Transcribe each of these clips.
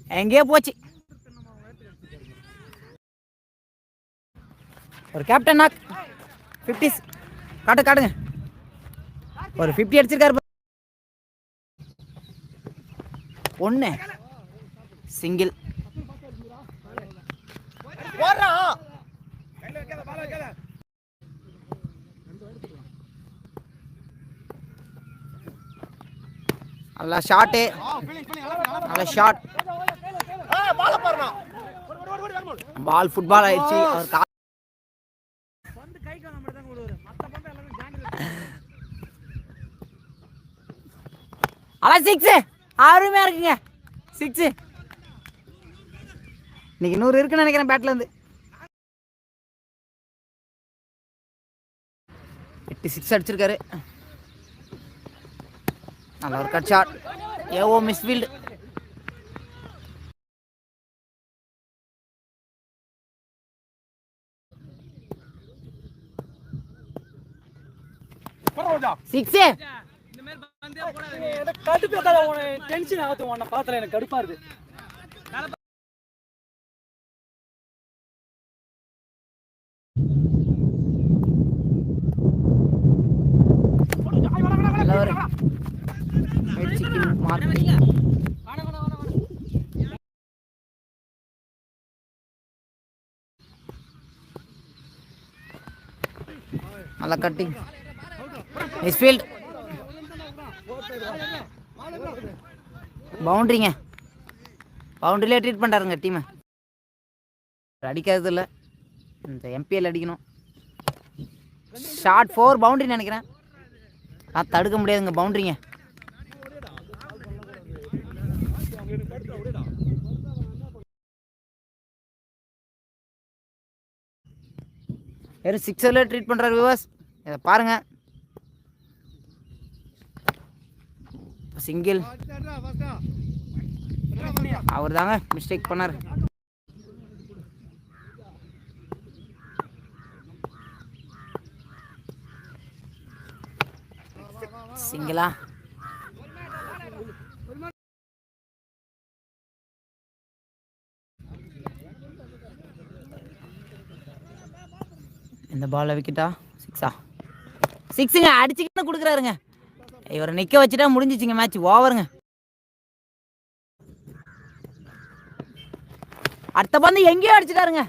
எங்கேயோ போச்சு. ஒரு கேப்டன் நாக் 50 காட்டுங்க. ஒரு 50 அடிச்சிருக்காரு. ஒன்று சிங்கிள். நல்ல ஷாட்டு, நல்ல ஷாட். பால் ஃபுட்பால் ஆயிடுச்சு. அவர் அதான் 6. அருமையா இருக்குங்க 6. இன்னைக்கு 100 இருக்குன்னு நினைக்கிறேன் பேட்ல இருந்து. 8 6 அடிச்சிருக்காரு. நல்ல ஒரு கட் ஷாட். ஏவோ மிஸ்ஃபீல்டு. சிக்ஸ். டென்ஷன் ஆகுது உன்னை பார்த்தல, எனக்கு கடுப்பா இருக்கு. நல்ல கட்டிங். மிஸ்ஃபீல்ட். பவுண்டரிங்க. பவுண்டரியிலே ட்ரீட் பண்ணுறாருங்க டீமை. அடிக்கிறது இல்லை, இந்த எம்பிஎல் அடிக்கணும். ஷார்ட் 4 பவுண்டரி நினைக்கிறேன். நான் தடுக்க முடியாதுங்க. பவுண்டரிங்க. வெறும் 6 ட்ரீட் பண்ணுறாரு வியூவர்ஸ். இதை பாருங்க. சிங்கிள். அவர் தாங்க மிஸ்டேக் பண்ணார். சிங்கிளா? இந்த பால்ல விக்கெட்டா? 6ஆ? 6ங்க. அடிச்சுக்கிட்டு கொடுக்குறாருங்க. இவரை நிற்க வச்சுட்டா முடிஞ்சிச்சிங்க மேட்ச். ஓவருங்க. அடுத்த பந்து எங்கேயோ அடிச்சுட்டாருங்க.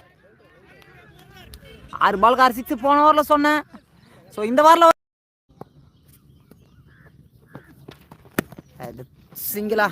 6 பாலுக்கு 6 6 போன ஓவரில் சொன்னேன். ஸோ இந்த வாரில் சிங்கிளா?